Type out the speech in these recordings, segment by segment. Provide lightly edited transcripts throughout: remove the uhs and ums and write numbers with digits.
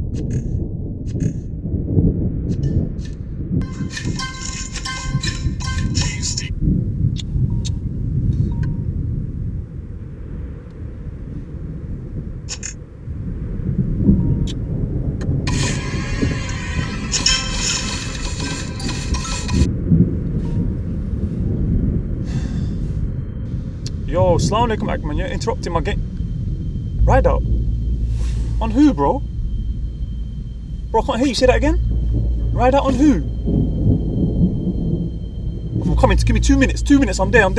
Yo, Assalamu alaikum Akman, you're interrupting my game. Ride out? On who, bro? Bro, I can't hear you, say that again? Ride out on who? I'm coming, give me 2 minutes, I'm there. And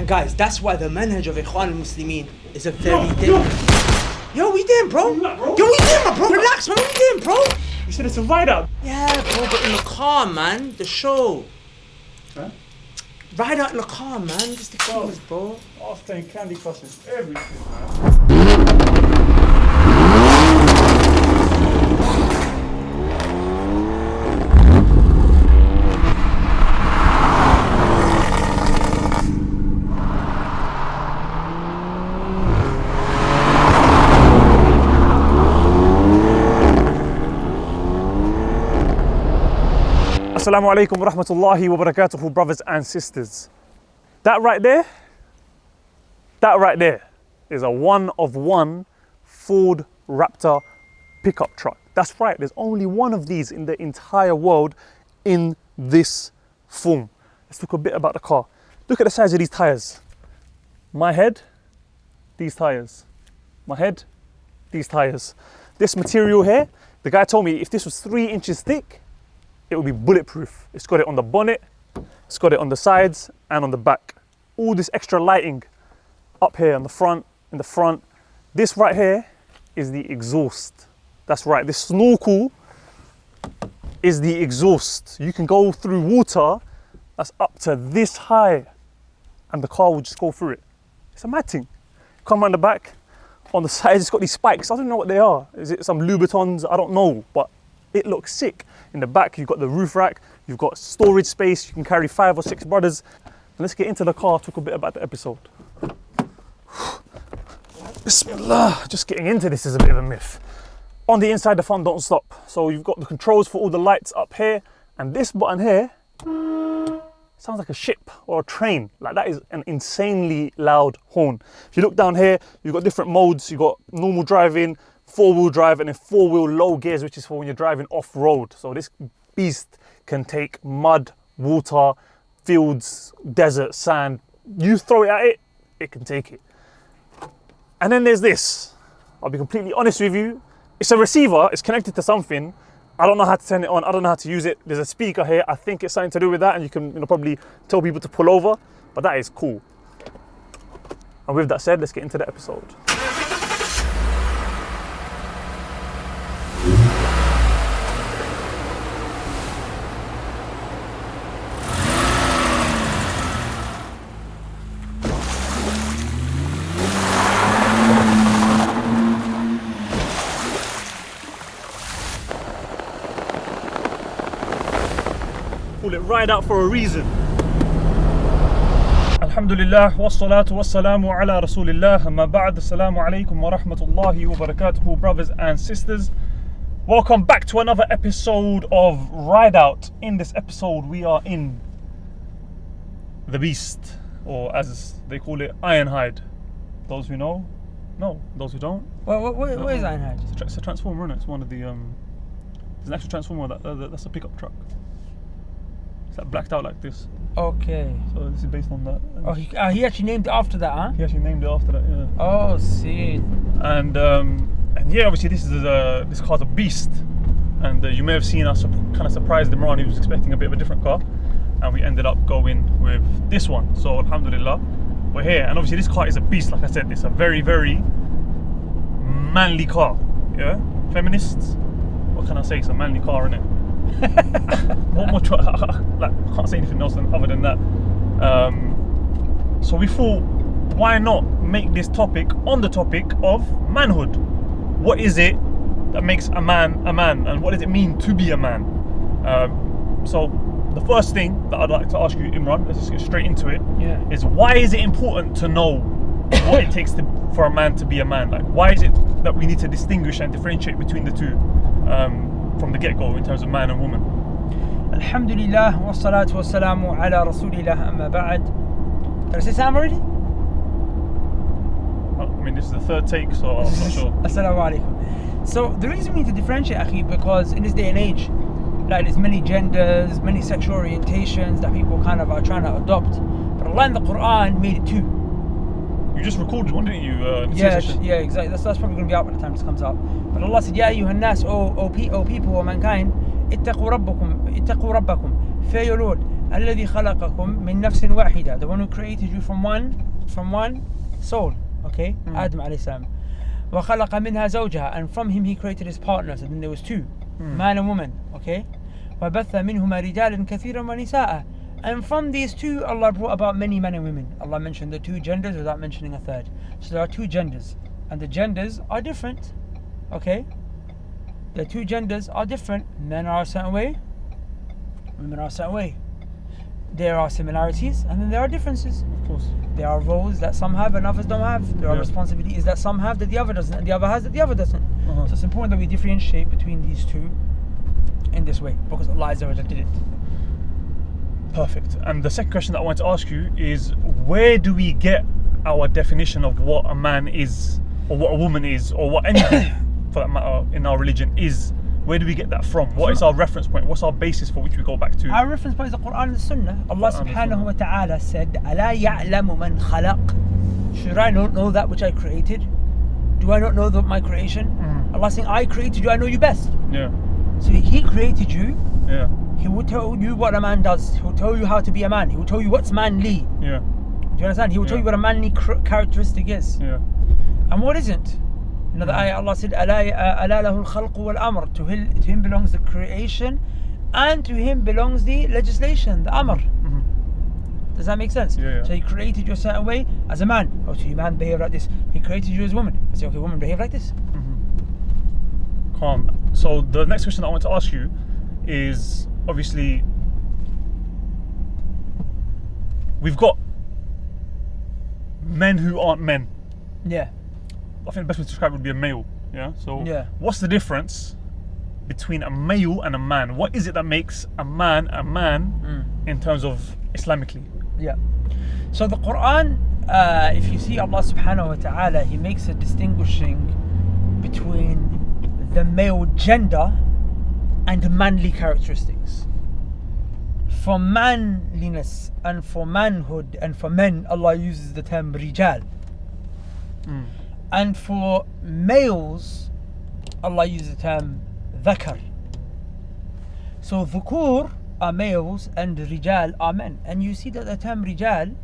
guys, that's why the manhaj of Ikhwan al-Muslimin is a very dangerous. Yo, we doing, bro? Yo, we doing, my bro? Relax, man. What we doing, bro? You said it's a ride out. Yeah, bro, but in the car, man. The show. Huh? Ride out in the car, man. Just the keys, bro. I was playing Candy Crush and everything, man. Assalamu alaikum wa rahmatullahi wa barakatuhu, brothers and sisters. That right there is a one-of-one Ford Raptor pickup truck. That's right, there's only one of these in the entire world in this form. Let's talk a bit about the car. Look at the size of these tires. My head, these tires. My head, these tires. This material here, the guy told me if this was 3 inches thick, it will be bulletproof. It's got it on the bonnet, it's got it on the sides and on the back. All this extra lighting up here on the front, in the front. This right here is the exhaust. That's right, this snorkel is the exhaust. You can go through water that's up to this high and the car will just go through it. It's a mad thing. Come around the back, on the sides it's got these spikes. I don't know what they are. Is it some Louboutins? I don't know, but it looks sick. In the back, you've got the roof rack, you've got storage space, you can carry 5 or 6 brothers. And let's get into the car, talk a bit about the episode. Bismillah, just getting into this is a bit of a myth. On the inside, the fun don't stop. So you've got the controls for all the lights up here, and this button here sounds like a ship or a train. Like that is an insanely loud horn. If you look down here, you've got different modes. You've got normal driving, 4-wheel drive, and then 4-wheel low gears, which is for when you're driving off-road. So this beast can take mud, water, fields, desert, sand. You throw it at it, it can take it. And then there's this. I'll be completely honest with you. It's a receiver, it's connected to something. I don't know how to turn it on, I don't know how to use it. There's a speaker here, I think it's something to do with that, and you can probably tell people to pull over, but that is cool. And with that said, let's get into the episode. Call it ride out for a reason. Alhamdulillah, wassalatu wassalamu ala rasulillah, amma ba'd, assalamu alaikum wa rahmatullahi wa barakatuhu, brothers and sisters. Welcome back to another episode of Ride Out. In this episode, we are in the Beast, or as they call it, Ironhide. Those who know, know. Those who don't. What is Ironhide? It's a transformer, isn't it? It's one of the, there's an actual transformer that's a pickup truck. It's like blacked out like this. Okay. So this is based on that. Oh, he actually named it after that, huh? He actually named it after that, yeah. Oh, see. And yeah, obviously this car's a beast. And you may have seen us kind of surprised Imran. He was expecting a bit of a different car, and we ended up going with this one. So alhamdulillah, we're here. And obviously this car is a beast. Like I said, it's a very, very manly car. Yeah, feminists. What can I say? It's a manly car, innit? What more? Like, I can't say anything else other than that. So we thought, why not make this topic on the topic of manhood? What is it that makes a man, and what does it mean to be a man? So the first thing that I'd like to ask you, Imran, let's just get straight into it, Yeah. is why is it important to know what it takes for a man to be a man? Like, why is it that we need to distinguish and differentiate between the two from the get-go in terms of man and woman? Alhamdulillah, wassalatu wassalamu ala rasulillah, amma ba'd. Did I say salam already? I mean, this is the third take, so I'm not sure. Assalamu alaikum. So the reason we need to differentiate, akhi, because in this day and age, like there's many genders, many sexual orientations that people kind of are trying to adopt. But Allah in the Quran made it two. You just recorded one, didn't you? Yeah, exactly. That's probably going to be out by the time this comes out. But Allah said, Ya ayyuhan nas, O people, O mankind, ittaqu rabbakum, fear your Lord, alladhi khalaqakum min nafsin wahida, the one who created you from one soul, okay? Adam alayhi salam. Wa khalaqa minha zawjaha, and from him he created his partners, and then there was two, man and woman, okay? Wa batha minhuma rijalan kathiran wa nisaa. And from these two, Allah brought about many men and women. Allah mentioned the two genders without mentioning a third. So there are two genders, and the genders are different. Okay? The two genders are different. Men are a certain way, women are a certain way. There are similarities, and then there are differences. Of course. There are roles that some have and others don't have. There are responsibilities that some have that the other doesn't, and the other has that the other doesn't. So it's important that we differentiate between these two in this way, because Allah Azza wa Jalla did it. Perfect. And the second question that I want to ask you is, where do we get our definition of what a man is, or what a woman is, or what anything for that matter in our religion is? Where do we get that from? What is our reference point? What's our basis for which we go back to? Our reference point is the Quran and the Sunnah. Allah subhanahu wa ta'ala said, أَلَا يَعْلَمُ مَنْ خَلَقْ. Should I not know that which I created? Do I not know my creation? Allah saying, I created you, I know you best. Yeah. So He created you. Yeah. He will tell you what a man does. He will tell you how to be a man. He will tell you what's manly. Yeah. Do you understand? He will tell you what a manly characteristic is. Yeah. And what isn't. Another ayah, Allah said, أَلَا لَهُ الْخَلْقُ وَالْأَمْرُ. To him belongs the creation, and to him belongs the legislation, the amr. Does that make sense? Yeah. So He created you a certain way as a man. Oh, so you man behave like this. He created you as a woman. He said, okay, woman behave like this. Calm. So the next question I want to ask you is, obviously, we've got men who aren't men. Yeah. I think the best way to describe it would be a male. Yeah. So what's the difference between a male and a man? What is it that makes a man in terms of Islamically? Yeah. So the Quran, if you see Allah subhanahu wa ta'ala, He makes a distinguishing between the male gender and manly characteristics. For manliness and for manhood and for men, Allah uses the term rijal. And for males, Allah uses the term dhakar. So dhukur are males and rijal are men. And you see that the term rijal,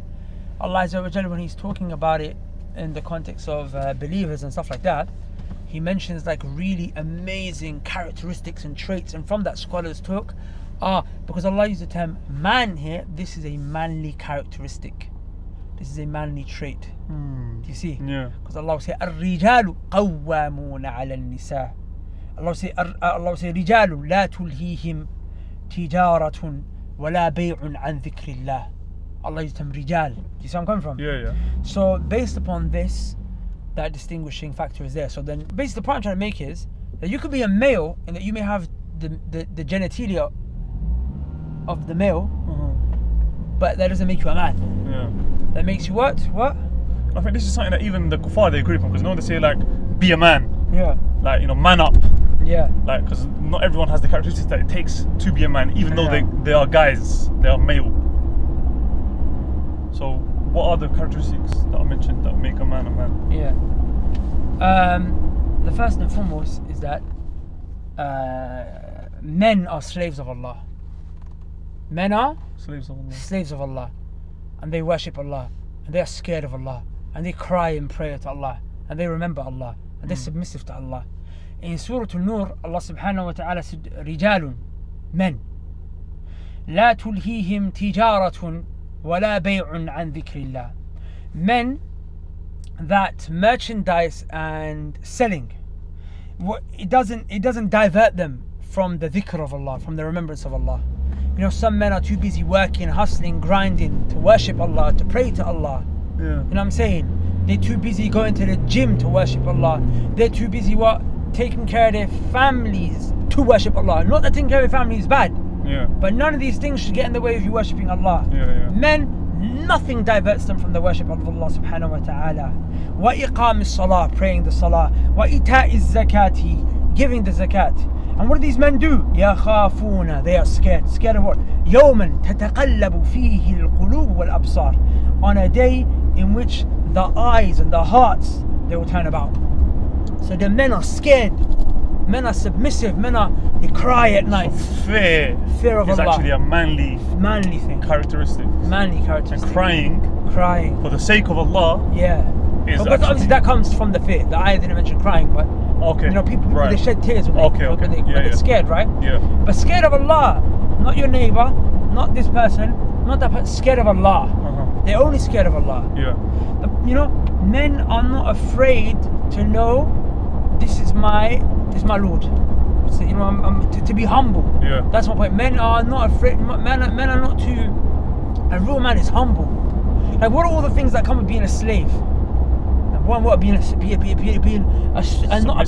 Allah Azza wa Jalla, when He's talking about it in the context of believers and stuff like that, He mentions like really amazing characteristics and traits, and from that scholars took, because Allah used the term man here, this is a manly characteristic. This is a manly trait. Do you see? Yeah. Because Allah will say, الرجال قوامون على النساء. Allah will say, رجال لا تلهيهم تجارة ولا بيع عن ذكر الله. Allah used the term rijal. Do you see where I'm coming from? Yeah. So based upon this, that distinguishing factor is there. So then basically the point I'm trying to make is that you could be a male and that you may have the genitalia of the male, but that doesn't make you a man. Yeah. That makes you what? I think this is something that even the kuffar, they agree upon, because they say like, be a man. Yeah. Like, man up. Yeah. Like, because not everyone has the characteristics that it takes to be a man, even though they are guys, they are male. So what are the characteristics that are mentioned that make a man a man? Yeah. The first and foremost is that men are slaves of Allah. Men are slaves of Allah, and they worship Allah, and they are scared of Allah, and they cry in prayer to Allah, and they remember Allah, and they're submissive to Allah. In Surah Al-Nur, Allah subhanahu wa ta'ala said, رجال, men, لا تلهيهم تجارة ولا بيع عن ذكر الله. Men that merchandise and selling, it doesn't divert them from the dhikr of Allah, from the remembrance of Allah. You know, some men are too busy working, hustling, grinding to worship Allah, to pray to Allah. Yeah. You know what I'm saying? They're too busy going to the gym to worship Allah. They're too busy taking care of their families to worship Allah. Not that taking care of your family is bad. Yeah. But none of these things should get in the way of you worshipping Allah. Yeah. Men, nothing diverts them from the worship of Allah subhanahu wa ta'ala. Wa iqam as-salah, praying the salah. Wa ita' zakati, giving the zakat. And what do these men do? يَخَافُونَ, they are scared. Scared of what? يَوْمًا تَتَقَلَّبُ فِيهِ الْقُلُوبُ وَالْأَبْصَارِ, on a day in which the eyes and the hearts, they will turn about. So the men are scared. Men are submissive. They cry at night. Fear of is Allah. actually a manly thing. characteristic. Manly characteristic. And crying for the sake of Allah. Yeah. But obviously that comes from the fear. The ayah didn't mention crying, but okay. You know, people right. they shed tears when they're scared, right? Yeah. But scared of Allah, not your neighbor, not this person, not that person. Scared of Allah. Uh-huh. They're only scared of Allah. Yeah. You know, men are not afraid to know this is my Lord. So, you know, I'm to be humble. Yeah. That's my point. Men are not afraid. Men are not too. A real man is humble. Like, what are all the things that come with being a slave? One, what being not a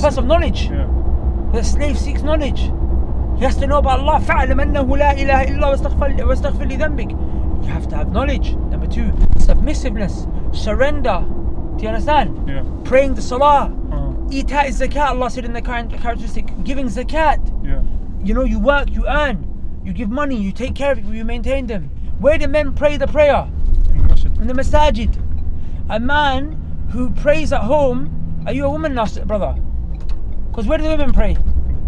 person of knowledge. Yeah. The slave seeks knowledge. He has to know about Allah. فَعْلَمْ أَنَّهُ لَا إِلَهَ إِلَّا وَاسْتَغْفِرْ لِذَنْبِكَ. You have to have knowledge. Number 2, submissiveness, surrender. Do you understand? Yeah. Praying the salah. Uh-huh. Ita is zakat. Allah said in the characteristic, giving zakat. Yeah. You know, you work, you earn, you give money, you take care of people, you maintain them. Where do men pray the prayer? In the masjid. A man who prays at home, are you a woman now, brother? Because where do the women pray?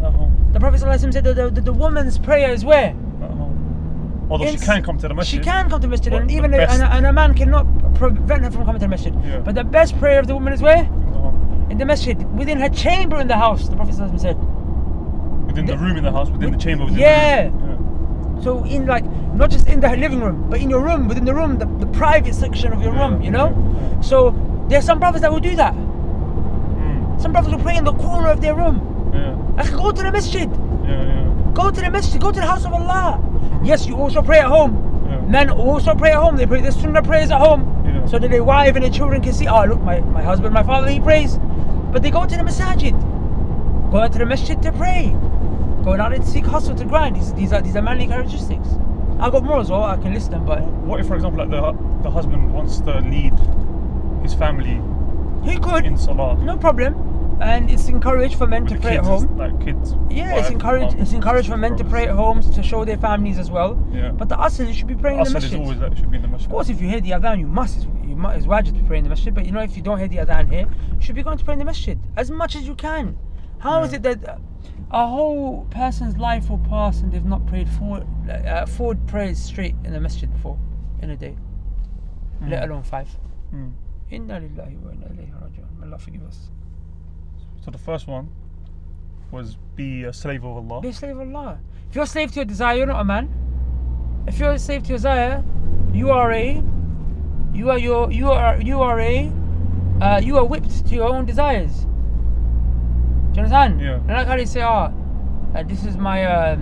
At home. The Prophet ﷺ said that the woman's prayer is where? At home. Although she can come to the masjid. She can come to the masjid, and even and a man cannot prevent her from coming to the masjid. Yeah. But the best prayer of the woman is where? Uh-huh. In the masjid, within her chamber in the house, the Prophet ﷺ said. Within the room in the house, within the chamber, within yeah. the room. Yeah. So in not just in the living room, but in your room, within the room, the private section of your room, you know? Yeah. So there's some brothers that will do that. Some brothers will pray in the corner of their room. Yeah. I can go to the masjid. Yeah. Go to the masjid, go to the house of Allah. Yes, you also pray at home. Yeah. Men also pray at home. They pray the sunnah prayers at home. Yeah. So that their wife and their children can see, oh look, my husband, my father, he prays. But they go to the masjid. Go to the masjid to pray. Going out and seek hustle to grind. These are manly characteristics. I've got more as well, I can list them, but what if, for example, like the husband wants to lead his family he could in salah? No problem. And it's encouraged for men to pray at home. Kids. Yeah, it's encouraged for men to pray at home to show their families as well. Yeah. But the asl, you should be praying in the masjid. Is always that it should be in the masjid. Of course, if you hear the adhan, it's wajib to pray in the masjid. But you know, if you don't hear the adhan here, you should be going to pray in the masjid as much as you can. How is it that a whole person's life will pass and they've not prayed four prayers straight in the masjid before in a day, let alone 5? Inna lillahi wa inna ilayhi raji'un. May Allah forgive us. So the first one was be a slave of Allah. Be a slave of Allah. If you're a slave to your desire, you're not a man. If you're a slave to your desire, you are whipped to your own desires. Do you understand? Yeah. And like how they say, this is my,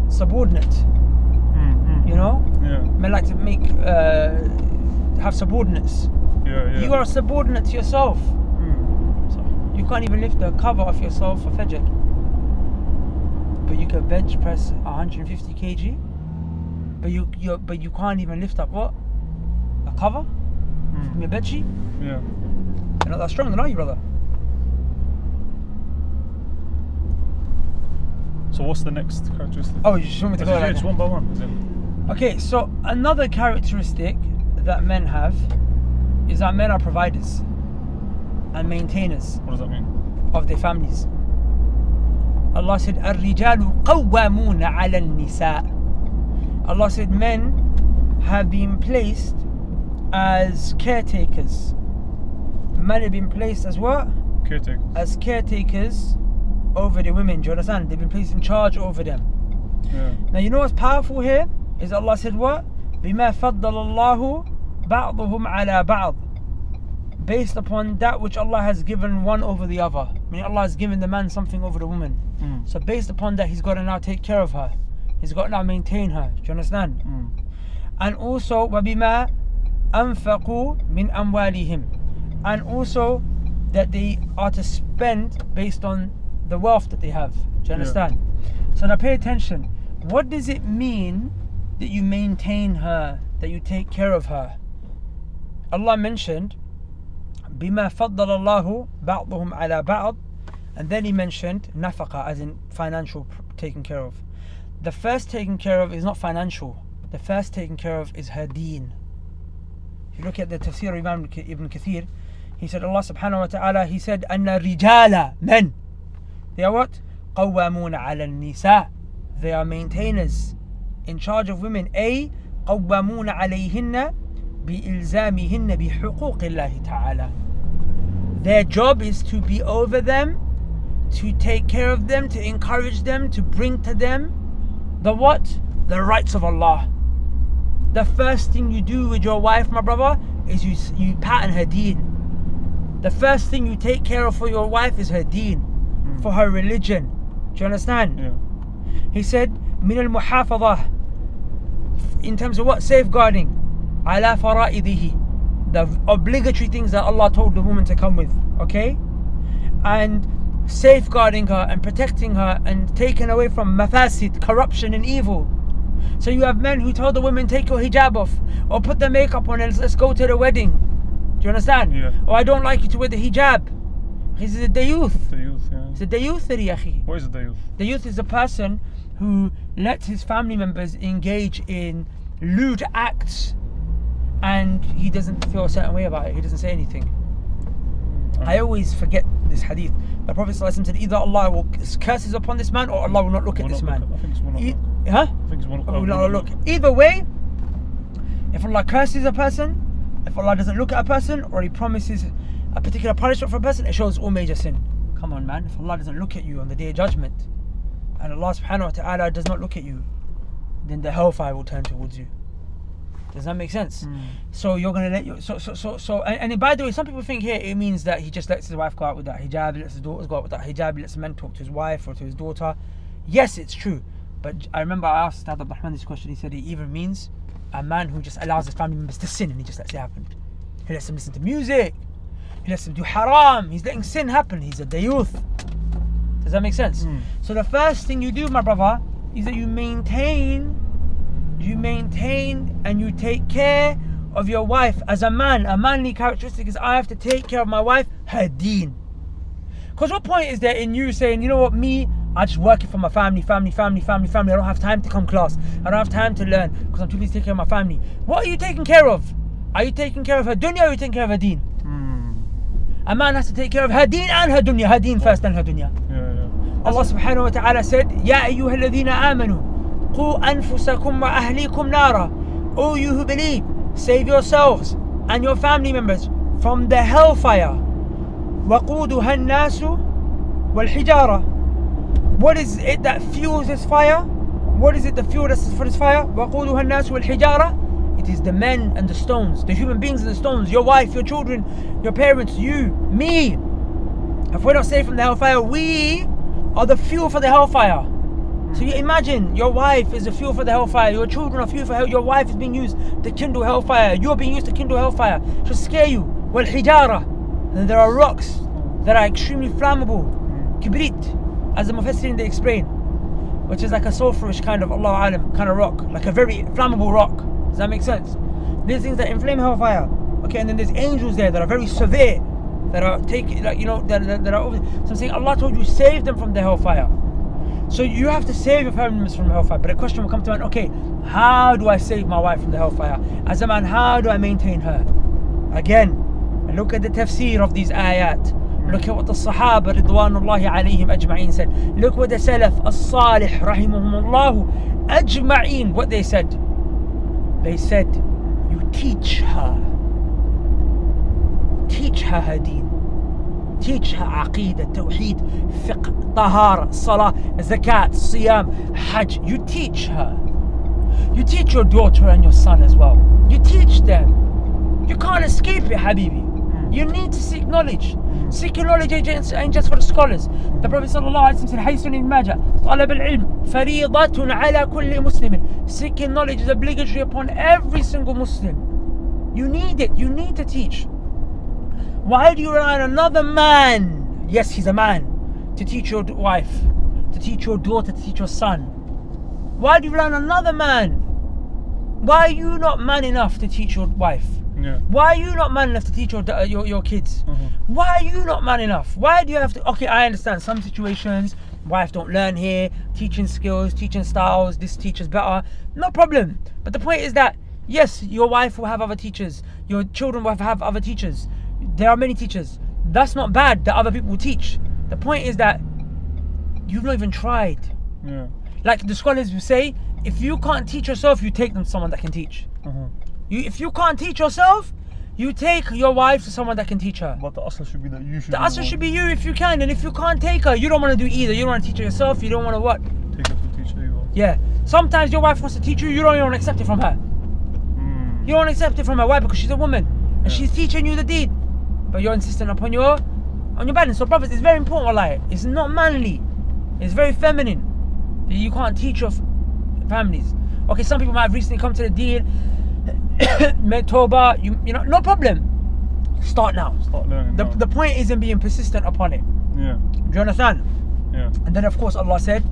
subordinate. You know? Yeah. Men like to have subordinates. Yeah. You are a subordinate to yourself. So you can't even lift the cover off yourself for Fajr. But you can bench press 150 kg. But you can't even lift up what? A cover from your bedsheet? Yeah. You're not that strong then, are you, brother? So what's the next characteristic? Oh, you just want me to go like It's that? one by one. Okay, so another characteristic that men have is that men are providers and maintainers What does that mean? of their families. Allah said, الرجال قوامون على النساء. Allah said, men have been placed as caretakers. Men have been placed as what? Caretaker. As caretakers over the women. Do you understand? They've been placed in charge over them. Yeah. Now you know what's powerful here? Is Allah said what? بما فضل الله بعضهم على بعض. Based upon that which Allah has given one over the other. meaning Allah has given the man something over the woman. So based upon that, he's got to now take care of her. He's got to now maintain her. Do you understand? And also, وَبِمَا أَنفَقُوا مِنْ أَمْوَالِهِمْ. And also that they are to spend based on the wealth that they have. Do you understand? So now pay attention. What does it mean that you maintain her, that you take care of her? Allah mentioned بِمَا فَضَّلَ اللَّهُ بَعْضُهُمْ عَلَى بَعْضٍ, and then he mentioned nafaqa, as in financial taken care of. The first taken care of is not financial. The first taken care of is her deen. If you look at the tafsir of Imam Ibn Kathir, he said, Allah subhanahu wa ta'ala, he said, أَنَّ الرِّجَالَ men. They are what? قَوَّامُونَ عَلَى النِّسَاءِ. They are maintainers, in charge of women. أي قَوَّامُونَ عَلَيْهِنَّ بِإِلْزَامِهِنَّ بِحُقُوقِ اللَّهِ تَعَالَى. Their job is to be over them, to take care of them, to encourage them, to bring to them the what? The rights of Allah. The first thing you do with your wife, my brother, is you pattern her deen. The first thing you take care of for your wife is her deen, for her religion. Do you understand? Yeah. He said, مِنَ الْمُحَافَظَةِ, in terms of what? Safeguarding. عَلَى فَرَائِضِهِ, the obligatory things that Allah told the woman to come with. Okay? And safeguarding her and protecting her and taking away from mafasid, corruption and evil. So you have men who tell the women, take your hijab off, or put the makeup on and let's go to the wedding. Do you understand? Yeah. Or I don't like you to wear the hijab. He says the youth. The youth, yeah. He said the youth, akhi. What is the youth? The youth is a person who lets his family members engage in lewd acts and he doesn't feel a certain way about it. He doesn't say anything. I always forget this hadith. The Prophet ﷺ said, either Allah will curses upon this man or Allah will not look at this man. I think it's one of them. Huh? I think it's one of Will not look. Either way, if Allah curses a person, if Allah doesn't look at a person, or He promises a particular punishment for a person, it shows all major sin. Come on, man. If Allah doesn't look at you on the Day of Judgment, and Allah subhanahu wa ta'ala does not look at you, then the hellfire will turn towards you. Does that make sense? So you're gonna let you. And by the way, some people think here it means that he just lets his wife go out with that hijab, he lets his daughters go out with that hijab, he lets a man talk to his wife or to his daughter. Yes, it's true. But I remember I asked Ustad Abdurrahman this question. He said it even means a man who just allows his family members to sin and he just lets it happen. He lets them listen to music. He lets them do haram. He's letting sin happen. He's a dayuth. Does that make sense? So the first thing you do, my brother, is that you maintain and you take care of your wife. As a man, a manly characteristic is I have to take care of my wife, her deen. Because what point is there in you saying, you know what, me, I just working for my family. I don't have time to come class. I don't have time to learn because I'm too busy taking care of my family. What are you taking care of? Are you taking care of her dunya or are you taking care of her deen? A man has to take care of her deen and her dunya. Her deen first and her dunya. Allah subhanahu wa ta'ala said, Ya ayyuha alladhina amanu, قُوا أَنفُسَكُمْ وَأَهْلِيكُمْ نَارًا. O you who believe, save yourselves and your family members from the hellfire. وَقُودُهَا النَّاسُ وَالْحِجَارَةُ. What is it that fuels this fire? What is it that fuels for this fire? وَقُودُهَا النَّاسُ وَالْحِجَارَةُ. It is the men and the stones, the human beings and the stones, your wife, your children, your parents, you, me. If we're not saved from the hellfire, we are the fuel for the hellfire. So you imagine your wife is a fuel for the hellfire, your children are fuel for hell, your wife is being used to kindle hellfire, you're being used to kindle hellfire. It should scare you. وَالْحِجَارَةُ. And there are rocks that are extremely flammable. Kibrit, as the Mufassirin they explain, which is like a sulfurish kind of, Allahu Alam, kind of rock, like a very flammable rock. Does that make sense? There's things that inflame hellfire. Okay, and then there's angels there that are very severe, that are taking, like, you know, that are over. So I'm saying Allah told you save them from the hellfire. So you have to save your family members from hellfire. But the question will come to mind, okay, how do I save my wife from the hellfire? As a man, how do I maintain her? Again, look at the tafsir of these ayat. Look at what the Sahaba Ridwanullahi alayhim ajma'een said. Look what the Salaf as-Salih rahimahumullahu ajma'een, what they said. They said, you teach her her deen. Teach her aqeedah, tawheed, fiqh, tahara, salah, zakat, siyam, hajj. You teach her. You teach your daughter and your son as well. You teach them. You can't escape it, habibi. You need to seek knowledge. Seeking knowledge ain't just for the scholars. The Prophet ﷺ said, حيث الماجة طلب العلم فريضة على كل مسلم. Seeking knowledge is obligatory upon every single Muslim. You need it. You need to teach. Why do you rely on another man? Yes, he's a man. To teach your wife, to teach your daughter, to teach your son. Why do you rely on another man? Why are you not man enough to teach your wife? Yeah. Why are you not man enough to teach your kids? Why are you not man enough? Why do you have to? Okay, I understand some situations, wife don't learn here, teaching skills, teaching styles, this teacher's better, no problem. But the point is that, yes, your wife will have other teachers, your children will have other teachers. There are many teachers. That's not bad that other people will teach. The point is that you've not even tried. Yeah. Like the scholars will say, if you can't teach yourself, you take them to someone that can teach. If you can't teach yourself, you take your wife to someone that can teach her. But the asl should be that you should. The asl should be you if you can, and if you can't take her, you don't want to do either. You don't want to teach her yourself. You don't want to what? Take her to teach her either. Yeah. Sometimes your wife wants to teach you. You don't even accept it from her. You don't accept it from her. Why? Because she's a woman and she's teaching you the deed, but you're insistent upon your balance. So, brothers, it's very important. Wallahi. It's not manly. It's very feminine. You can't teach your families. Okay, some people might have recently come to the Deen, made Tawbah, you know, no problem. Start now. Start learning. The point isn't being persistent upon it. Yeah. Do you understand? Yeah. And then of course Allah said,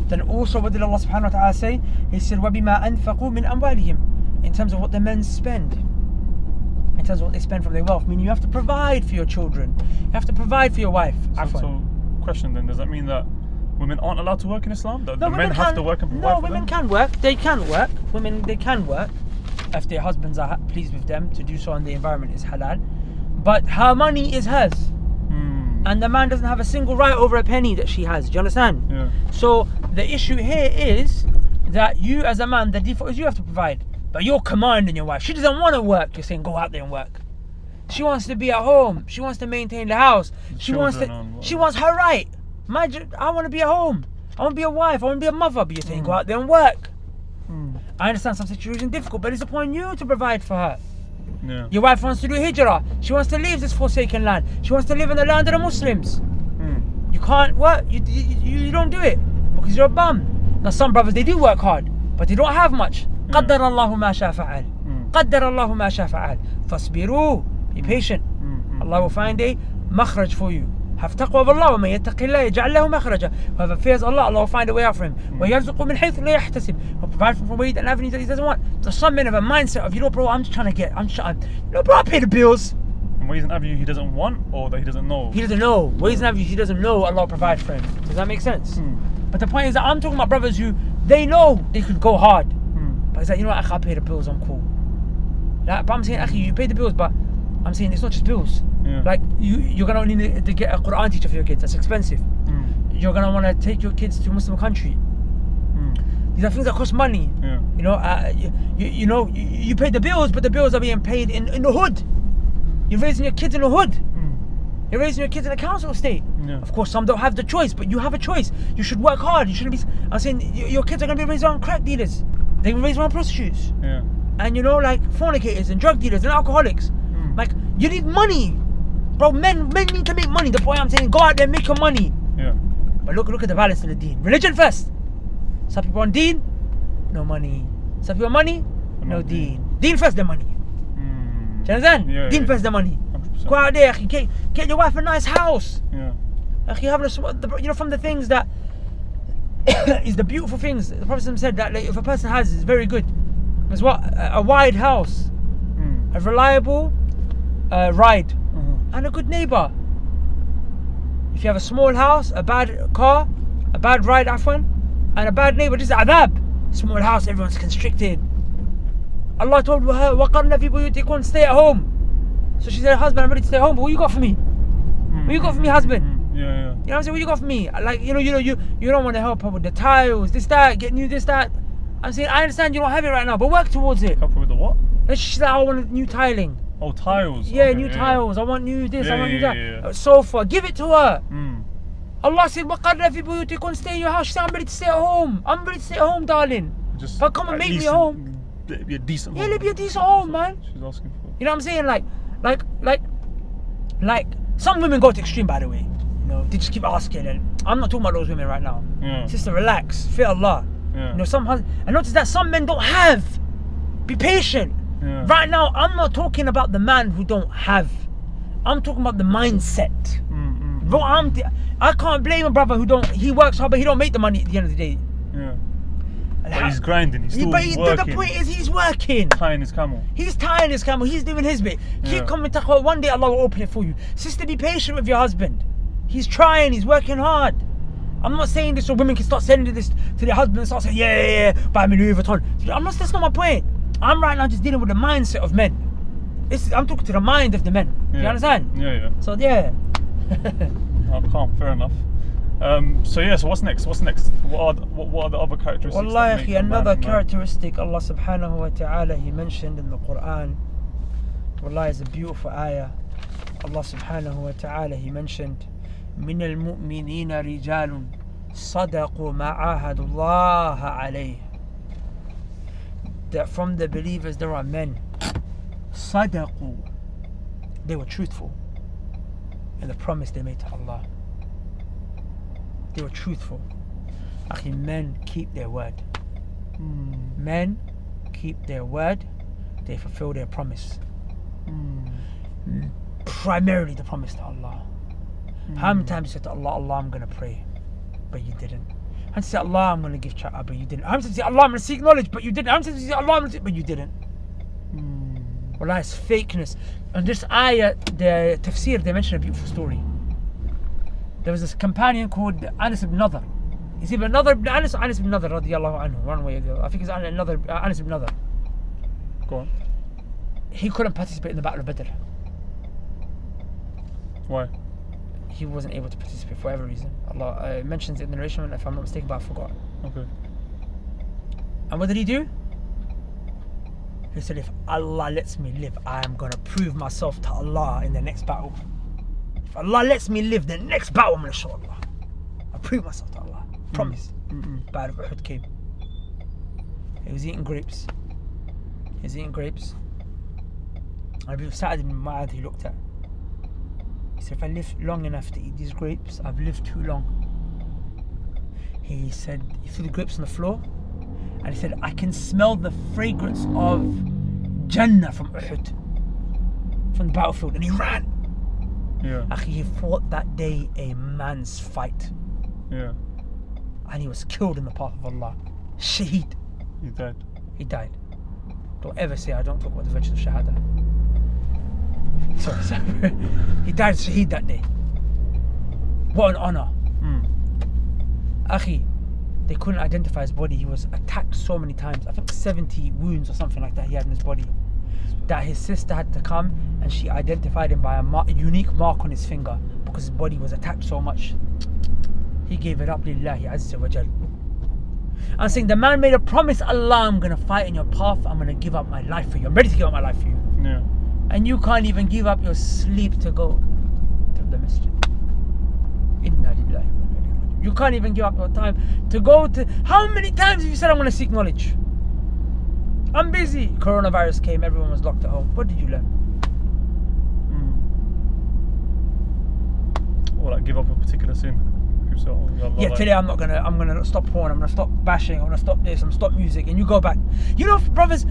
then also what did Allah subhanahu wa ta'ala say? He said, وَبِمَا أَنفَقُوا مِنْ أَمْوَالِهِمْ. In terms of what the men spend. In terms of what they spend from their wealth. Meaning you have to provide for your children. You have to provide for your wife. So question then, does that mean that women aren't allowed to work in Islam? That no, the men have to work and provide for them? No, women can work. They can work. Women, they can work if their husbands are pleased with them to do so and the environment is halal. But her money is hers. And the man doesn't have a single right over a penny that she has. Do you understand? Yeah. So the issue here is that you as a man, the default is you have to provide. But you're commanding your wife. She doesn't want to work. You're saying go out there and work. She wants to be at home. She wants to maintain the house. She wants her right. I want to be at home. I want to be a wife. I want to be a mother. But you're saying go out there and work. I understand some situations difficult, but it's upon you to provide for her. Yeah. Your wife wants to do hijrah. She wants to leave this forsaken land. She wants to live in the land of the Muslims. You can't work. You don't do it because you're a bum. Now some brothers, they do work hard, but they don't have much. قدر الله ما شاء فعل. قدر الله ما شاء فعل. فاصبروا. Be patient. Allah will find a makhraj for you. Have taqwa of Allah. وَمَن يَتَّقِ اللَّهَ يَجْعَلْ لَهُ مَخْرَجًا. Whoever fears Allah, Allah will find a way out for him. وَيَرْزُقُ مِنْ حَيْثُ لَا يَحْتَسِبْ. He'll provide from ways and avenues that he doesn't want. So some men have a mindset of, you know, bro, I'm just trying to get, bro, I pay the bills. And ways and avenues he doesn't want or that he doesn't know? He doesn't know. Ways and avenues he doesn't know, Allah will provide for him. Does that make sense? But the point is that I'm talking about brothers who, they know they could go hard. But it's like, you know what, I pay the bills, I'm cool. Like, but I'm saying, Akhi, you pay the bills, but I'm saying it's not just bills. Like you're gonna need to get a Quran teacher for your kids. That's expensive. You're gonna want to take your kids to a Muslim country. These are things that cost money. You know, you pay the bills, but the bills are being paid in the hood. You're raising your kids in the hood. You're raising your kids in a council estate. Of course, some don't have the choice, but you have a choice. You should work hard. You shouldn't be. I'm saying your kids are gonna be raised around crack dealers. They're gonna be raised around prostitutes. And you know, like fornicators and drug dealers and alcoholics. Like you need money. Bro, men need to make money. The point I'm saying, go out there and make your money. But look at the balance in the Deen. Religion first. Some people on Deen, no money. Some people on money, no Deen. Deen first, the money. Do you understand? Deen first, the money. 100%. Go out there, get your wife a nice house. Having you know, from the things that is the beautiful things. The Prophet said that like, if a person has, it's very good. It's what? A wide house, a reliable ride. And a good neighbor. If you have a small house, a bad car, a bad ride, and a bad neighbor, this is adab. Small house, everyone's constricted. Allah told her, وَقَرْنَ فِي بُيُوتِكُنْ, stay at home. So she said, husband, I'm ready to stay at home, but what you got for me? What you got for me, husband? You know what I'm saying? What you got for me? Like, you don't want to help her with the tiles, this, that, get new this, that. I'm saying, I understand you don't have it right now, but work towards it. Help her with the what? She's like, I want new tiling. Oh, tiles. Yeah, okay, new tiles. I want new this, I want new that. Sofa. Give it to her. Allah said, وَقَرْنَ فِي بُيُوتِكُنْ, stay in your house. She said, I'm ready to stay at home. I'm ready to stay at home, darling. But come and make me a home. Be a decent home. Yeah, let me be a decent home, man. She's asking for. You know what I'm saying? Like, Like, some women go to extreme, by the way. You know, they just keep asking, and I'm not talking about those women right now. Yeah. Sister, relax, fear Allah. Yeah. You know, and notice that some men don't have. Be patient. Yeah. Right now, I'm not talking about the man who don't have. I'm talking about the mindset. Bro, I can't blame a brother who don't. He works hard, but he don't make the money at the end of the day. Yeah. But he's grinding. He's still working. The point is, he's working. Tying his camel. He's tying his camel. He's doing his bit. Yeah. Keep coming taqwa. One day Allah will open it for you. Sister, be patient with your husband. He's trying. He's working hard. I'm not saying this so women can start sending this to their husband and start saying, yeah, buy me Louis Vuitton. That's not my point. I'm right now just dealing with the mindset of men. I'm talking to the mind of the men. Yeah. You understand? Yeah. So yeah. Oh, calm. Fair enough. So what's next? What are the other characteristics? Wallahi, another characteristic Allah subhanahu wa ta'ala, He mentioned in the Quran. Wallahi, is a beautiful ayah. Allah subhanahu wa ta'ala, He mentioned, من المؤمنين رجال صدقوا ما عاهدوا الله عليه. That from the believers there are men. صدقوا. They were truthful in the promise they made to Allah. They were truthful. Akhi, men keep their word. Men keep their word. They fulfill their promise. Primarily the promise to Allah. How many times you said to Allah, Allah, I'm going to pray, but you didn't? How many times you said, Allah, I'm going to give charity, but you didn't? How many times you said, Allah, I'm going to seek knowledge, but you didn't? How many times you said, Allah, I'm going to, but you didn't? Wallah, it's fakeness. And this ayah, the tafsir, they mention a beautiful story. There was this companion called Anas ibn Nadhr. He's either Anas ibn Nadhr radiallahu anhu, one way or the other. I think it's Anas ibn Nadhr. Go on. He couldn't participate in the Battle of Badr. Why? He wasn't able to participate for whatever reason. Allah mentions it in the narration, if I'm not mistaken, but I forgot. Okay. And what did he do? He said, if Allah lets me live, I am going to prove myself to Allah in the next battle. If Allah lets me live, the next battle I'm going to show Allah. I'll prove myself to Allah. Promise. Battle of Uhud came. He was eating grapes. And Abu Sa'd ibn Mu'adh, he looked at. He said, if I live long enough to eat these grapes, I've lived too long. He said, he threw the grapes on the floor, and he said, I can smell the fragrance of Jannah from Uhud, from the battlefield, and he ran. Yeah. Akhi, he fought that day a man's fight. Yeah. And he was killed in the path of Allah. Shaheed. He died. Don't ever say I don't talk about the virtues of Shahada. Sorry. He died Shaheed that day. What an honor. Akhi, they couldn't identify his body. He was attacked so many times. I think 70 wounds or something like that he had in his body. That his sister had to come and she identified him by a unique mark on his finger because his body was attacked so much. He gave it up lillahi azza wa jal. I'm saying the man made a promise, Allah, I'm going to fight in your path. I'm going to give up my life for you. I'm ready to give up my life for you. Yeah. And you can't even give up your sleep to go to the masjid. Inna lillahi wa inna ilayhi raji'un. You can't even give up your time to go to... How many times have you said, I'm going to seek knowledge? I'm busy. Coronavirus came, everyone was locked at home. What did you learn? Or like give up a particular sin. Today I'm gonna stop porn, I'm gonna stop bashing, I'm gonna stop this, I'm gonna stop music, and you go back. You know, brothers,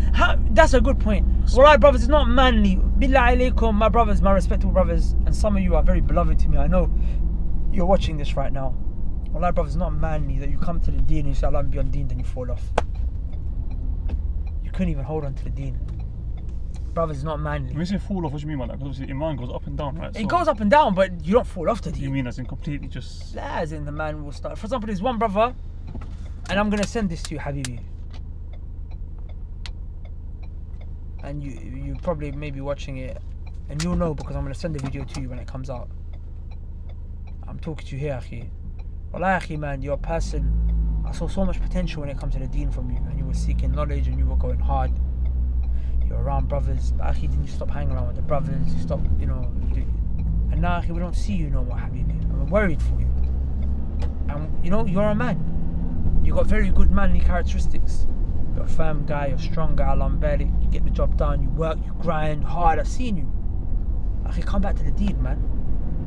that's a good point. Alright, brothers, it's not manly. Billah alaykum, my brothers, my respectable brothers, and some of you are very beloved to me. I know you're watching this right now. Alright, brothers, it's not manly that you come to the Deen and you say, Allah, be on Deen, then you fall off. You couldn't even hold on to the Deen. Brothers, it's not manly. When you say fall off, what do you mean by that? Because obviously Iman goes up and down, right? It goes up and down, but you don't fall off the Deen. You mean as in completely just... As in the man will start. For example, there's one brother, and I'm going to send this to you, Habibi. And you probably may be watching it, and you'll know because I'm going to send the video to you when it comes out. I'm talking to you here, Akhi. Wallah, Akhi, man, you're a person, I saw so much potential when it comes to the Deen from you, and you were seeking knowledge and you were going hard. You're around brothers, but Akhi, then you stop hanging around with the brothers, you stop, and now, Akhi, we don't see you no more, Habibi. I'm worried for you. And you're a man. You got very good manly characteristics. You're a firm guy, you're a strong guy, Allah barik. You get the job done, you work, you grind hard. I've seen you. Akhi, come back to the deed, man.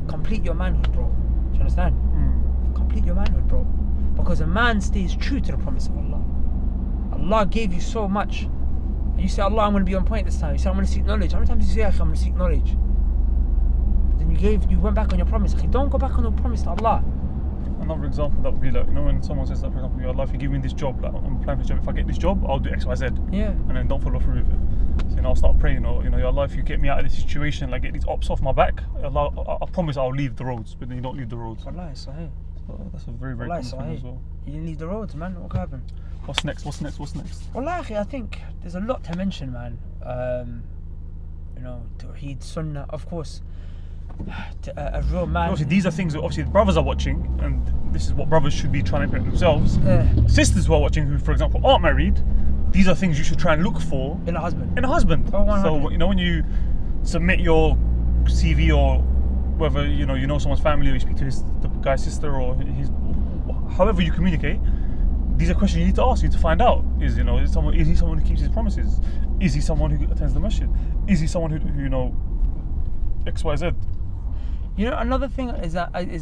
Complete your manhood, bro. Do you understand? Complete your manhood, bro. Because a man stays true to the promise of Allah. Allah gave you so much. And you say, Allah, I'm going to be on point this time. You say, I'm going to seek knowledge. How many times do you say, I'm going to seek knowledge? But then you went back on your promise. Akhi, don't go back on the promise to Allah. Another example that would be like, when someone says that, for example, Allah, if you give me this job, like I'm applying for this job, if I get this job, I'll do X, Y, Z. Yeah. And then don't follow through with it. So, I'll start praying, Ya Allah, if you get me out of this situation, like get these ops off my back, Allah, I promise I'll leave the roads, but then you don't leave the roads. Wallahi, sahih. So that's a very, very common thing as well. You didn't leave the roads, man. What happened? What's next? Wallahi, I think there's a lot to mention, man. Tawheed, Sunnah, of course. A real man. Obviously, these are things that obviously the brothers are watching, and this is what brothers should be trying to implement themselves. Sisters who are watching, who, for example, aren't married, these are things you should try and look for in a husband. Oh, so when you submit your CV or whether you know someone's family, or you speak to the guy's sister or his, however you communicate, these are questions you need to ask. You need to find out: is he someone who keeps his promises? Is he someone who attends the masjid? Is he someone who X, Y, Z? Another thing is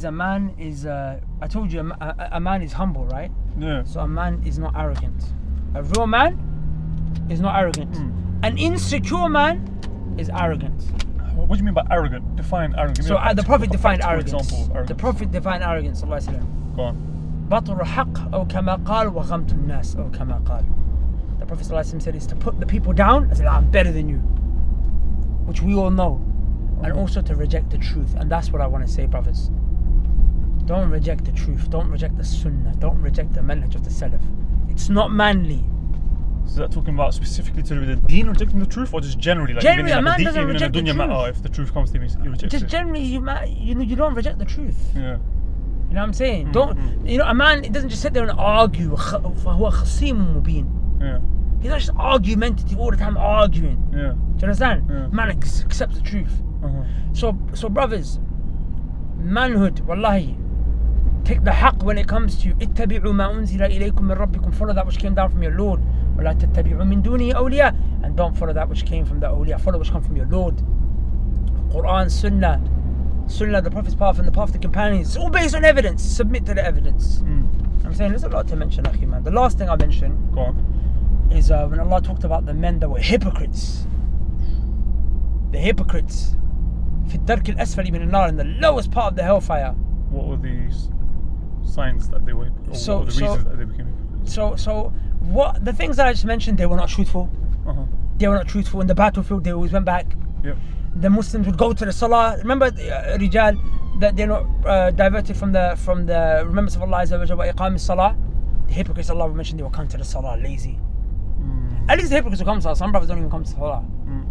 a man is. I told you a man is humble, right? Yeah. So a man is not arrogant. A real man is not arrogant. An insecure man is arrogant. What do you mean by arrogant? Define arrogant. So the Prophet defined arrogance. Example, the Prophet defined arrogance. Sallallahu alaihi wasallam. Go on. بطر الحق أو كما قال وغمت الناس أو كما قال. The Prophet sallallahu alaihi wasallam said is to put the people down and say, I'm better than you, which we all know, and also to reject the truth. And that's what I want to say, brothers. Don't reject the truth. Don't reject the Sunnah. Don't reject the manhaj of the Salaf. It's not manly. So is that talking about specifically to the Deen rejecting the truth, or just generally? Like generally, even a man doesn't reject the truth. Matter, if the truth comes to him, he rejects just it. Generally, you don't reject the truth. Yeah. You know what I'm saying? A man, it doesn't just sit there and argue. فهو خصيم مبين. Yeah. He's not just argumentative all the time, arguing. Yeah. Do you understand? Yeah. Man accepts the truth. So brothers, manhood, wallahi, take the haqq when it comes to اتبعوا ما أنزل إليكم من ربكم. Follow that which came down from your Lord. ولا تتبعوا من دونه أولياء. And don't follow that which came from the awliya. Follow which come from your Lord. Quran, Sunnah, the Prophet's path and the path of the companions. It's all based on evidence. Submit to the evidence. I'm saying there's a lot to mention, akhi, man. The last thing I mentioned Go on. is when Allah talked about the men that were hypocrites. The hypocrites. في الدرك الأسفل من النار, in the lowest part of the hellfire. What were the signs that they were, or what were the reasons that they became hypocrites? So what the things that I just mentioned, they were not truthful. They were not truthful in the battlefield. They always went back. Yep. The Muslims would go to the salah. Remember, Rijal, that they're not diverted from the remembrance of Allah Azza wa Jalla wa iqam as-salah. The hypocrites, Allah will mention, they will come to the salah lazy. At least the hypocrites will come to salah. Some brothers don't even come to salah.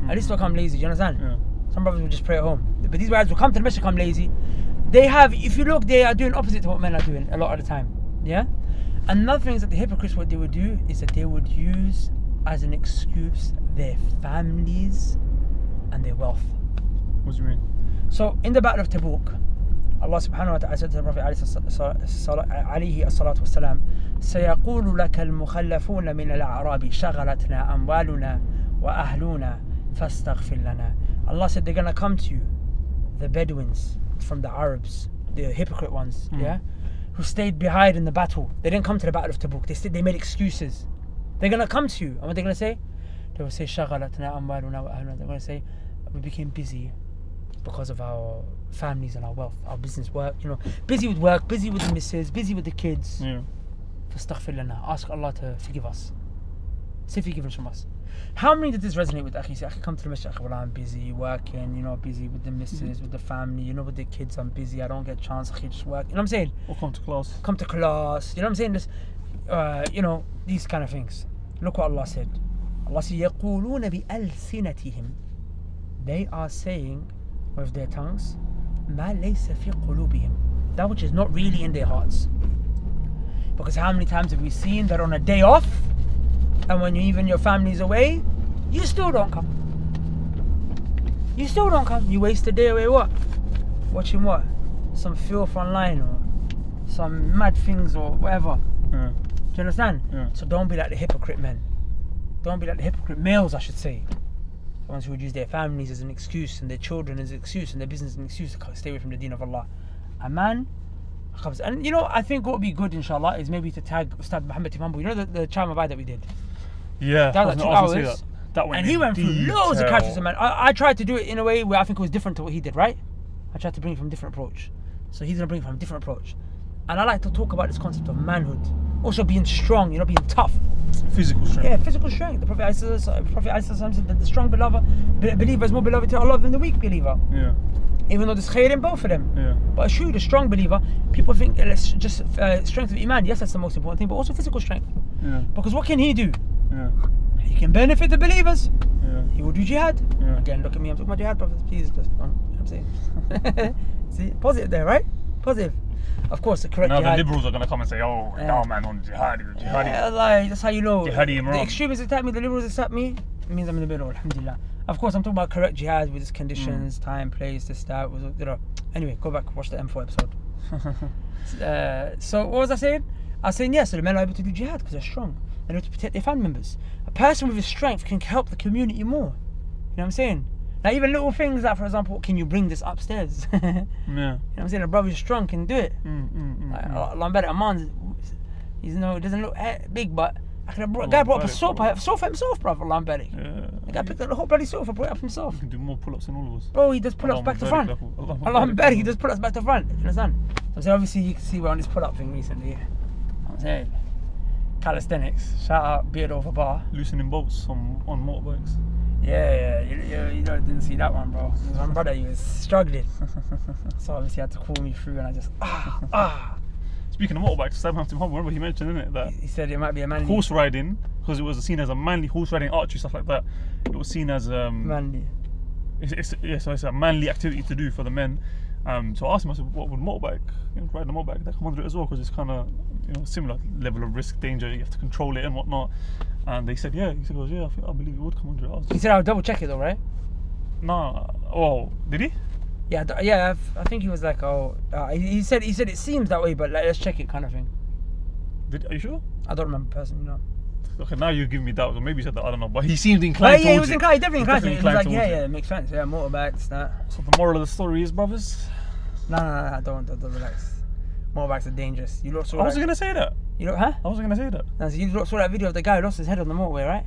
At least they'll come lazy. Do you understand? Yeah. Some brothers will just pray at home. But these guys will come to the masjid, come lazy. They have, if you look, they are doing opposite to what men are doing a lot of the time. Yeah. Another thing is that the hypocrites, what they would do is that they would use as an excuse their families and their wealth. What do you mean? So in the Battle of Tabuk, Allah subhanahu wa ta'ala said to the Prophet alayhi as-salatu was-salam, سيقول لك المخلفون من الأعراب شغلتنا أموالنا وأهلنا فاستغفر لنا. Allah said they're going to come to you, the Bedouins from the Arabs, the hypocrite ones, who stayed behind in the battle. They didn't come to the Battle of Tabuk. They made excuses. They're going to come to you. And what they're going to say? They will say, شغلتنا أموالنا وأهلنا. They're going to say, we became busy because of our families and our wealth, our business work, busy with work, busy with the missus, busy with the kids. فاستغفر لنا. Ask Allah to forgive us. Seek forgiveness from us. How many did this resonate with? Akhi, say, I come to the masjid, well, I'm busy working, busy with the missus, with the family, with the kids, I'm busy, I don't get a chance, akhi, just work. You know what I'm saying? Or come to class. Come to class. You know what I'm saying? This, these kind of things. Look what Allah said. Allah said, يَقُولُونَ بِأَلْسِنَتِهِمْ. They are saying with their tongues, مَا لَيْسَ فِي قُلُوبِهِمْ. That which is not really in their hearts. Because how many times have we seen that on a day off, and when even your family's away, you still don't come. You still don't come. You waste a day away what? Watching what? Some filth online or some mad things or whatever. Yeah. Do you understand? Yeah. So don't be like the hypocrite men. Don't be like the hypocrite males, I should say. the ones who would use their families as an excuse and their children as an excuse and their business as an excuse to stay away from the deen of Allah. A man comes, and you know, I think what would be good, inshallah, is maybe to tag Ustad Muhammad Timambu. You know the Chama that we did? Yeah, That was like 2 hours. That went And he went through loads of characters, man. I tried to do it in a way where I think it was different to what he did, right? I tried to bring it from a different approach. So he's gonna bring it from a different approach. And I like to talk about this concept of manhood. Also being strong, you know, being tough. Physical strength. Yeah, physical strength. The Prophet said that the strong believer is more beloved to Allah than the weak believer. Yeah. Even though there's khair in both of them. Yeah. But it's true, the strong believer, people think it's just strength of iman. Yes, that's the most important thing, but also physical strength. Yeah. Because what can he do? Yeah. He can benefit the believers. Yeah. He will do jihad. Yeah. Again, look at me, I'm talking about jihad, brothers. Please, just, you know what I'm saying? See, positive there, right? Positive. Of course, the correct Now jihad. the liberals are gonna come and say, "Oh, no man on jihad, jihad." Yeah, like, that's how you know. Jihadi The Imran. extremists attack me, the liberals attack me. It means I'm in the middle, alhamdulillah. Of course, I'm talking about correct jihad with its conditions, time, place, this, that. You know. Anyway, go back, watch the M4 episode. So, what was I saying? I was saying, yes, so the men are able to do jihad because they're strong. They're able to protect their family members. A person with his strength can help the community more. You know what I'm saying? Now, even little things like, for example, can you bring this upstairs? You know Yeah. what I'm saying? A brother who's strong can do it. Like, a man, he's no, it doesn't look big, but a guy brought up a sofa himself, brother. Lambertic. Yeah. The guy picked up the whole bloody sofa, brought it up himself. You can do more pull-ups than all of us. Bro, he does pull-ups back to front. Allah, he does pull-ups back to front. You understand? So obviously you can see we're on this pull-up thing recently. You know what I'm saying? Calisthenics. Shout out Beard Over Bar. Loosening bolts on motorbikes. Yeah, you didn't see that one, bro. There's one brother, he was struggling. So obviously he had to call me through and I just, Speaking of motorbikes, Sam Hampton Hub, remember he mentioned, didn't it, that He said it might be a manly. horse riding, because it was seen as a manly horse riding, archery, stuff like that. It was seen as Manly. so it's a manly activity to do for the men. So I asked him, I said, what would motorbike, riding a motorbike, that come under it as well, because it's kind of, similar level of risk, danger, you have to control it and whatnot. And they said, yeah. He said, yeah, I believe it would come under it. He said I'll double check it though, right? Nah. Oh, did he? Yeah, I think he was like, he said it seems that way, but like, let's check it, kind of thing. Are you sure? I don't remember personally, no. Okay, now you're giving me doubts, or maybe he said that, I don't know, but he seemed inclined towards it. He was inclined, definitely inclined. He was like, towards yeah, it makes sense, yeah, motorbikes, that. So the moral of the story is, brothers? No, don't relax. Motorbikes are dangerous. You lot saw I wasn't going to say that. You lot, huh? I wasn't going to say that. No, so you lot saw that video of the guy who lost his head on the motorway, right?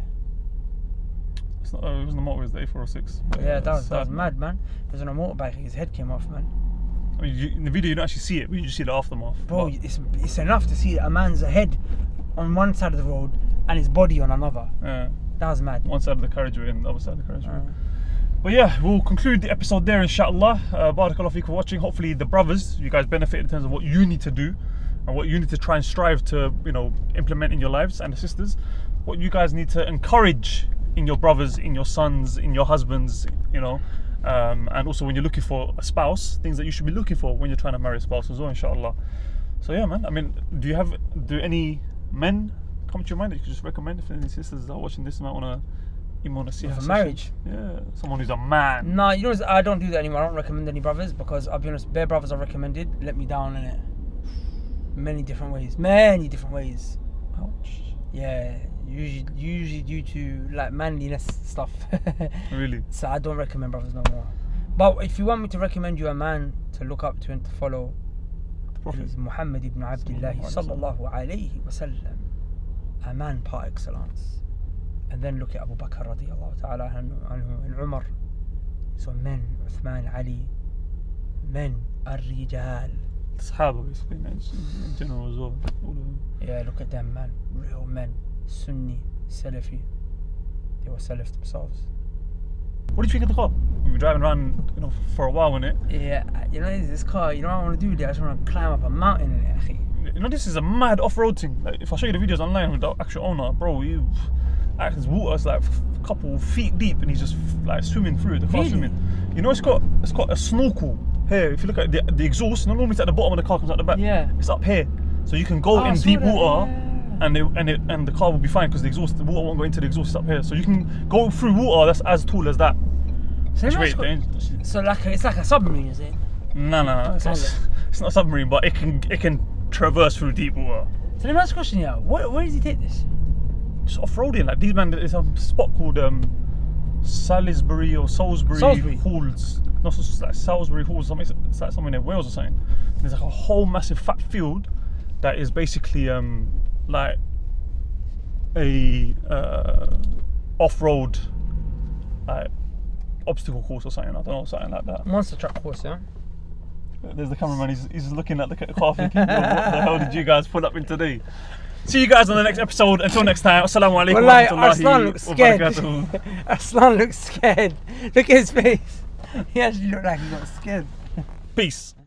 It's not, it wasn't the motorway, it was the A406. Yeah, that was mad, man. He was on a motorbike, his head came off, man. I mean, in the video you don't actually see it, but you just see the aftermath. Bro, it's enough to see a man's head on one side of the road and his body on another. Yeah. That was mad. One side of the carriageway and the other side of the carriageway. But yeah, we'll conclude the episode there, inshallah. Barakallahu feekum for watching. Hopefully the brothers, you guys benefit in terms of what you need to do and what you need to try and strive to, implement in your lives, and the sisters, what you guys need to encourage in your brothers, in your sons, in your husbands, and also when you're looking for a spouse, things that you should be looking for when you're trying to marry a spouse as well, inshallah. So yeah, man, I mean, do any men come to your mind that you could just recommend if any sisters are watching this and might want to see for marriage? Yeah, someone who's a man. No, I don't do that anymore. I don't recommend any brothers, because I'll be honest, bare brothers I recommended let me down in it. Many different ways. Ouch. Yeah, usually due to like manliness stuff. Really? So I don't recommend brothers no more. But if you want me to recommend you a man to look up to and to follow, The Prophet. is Muhammad ibn Abdullah sallallahu alayhi wa sallam, a man par excellence. And then look at Abu Bakr radiyallahu ta'ala anhu and Umar. So men, Uthman, Ali, men, ar-rijal. Sahaba, basically, in general as well. All of them. Yeah, look at them, man. Real men. Sunni, Salafi. They were Salaf themselves. What did you think of the car? We were driving around, for a while in it. Yeah, this car, what I want to do with it? I just want to climb up a mountain in it, akhi. This is a mad off-road thing. Like, if I show you the videos online with the actual owner, bro, there's water, it's like a couple feet deep, and he's just like swimming through the car. Really? Swimming. It's got a snorkel here. If you look at the exhaust, normally it's at the bottom of the car, comes out the back. Yeah. It's up here, so you can go in deep water, yeah. and the car will be fine because the water won't go into the exhaust. It's up here, so you can go through water that's as tall as that. So, it's like a submarine, is it? No. It's not a submarine, but it can traverse through deep water. So let me ask a question here. Where does he take this? Just off-roading, like these man. There's a spot called Salisbury or Salisbury Salisbury. Halls. No, it's like Salisbury Halls. Something. It's like something in Wales or something. There's like a whole massive fat field that is basically like a off-road like obstacle course or something. I don't know, something like that. Monster truck course, yeah. There's the cameraman. He's looking at the car thinking, what the hell did you guys pull up in today? See you guys on the next episode. Until next time. Assalamu alaikum wa Wallahi, rahmatullahi Arslan looks wa scared. barakatuh. Arslan looks scared. Look at his face. He actually looked like he got scared. Peace.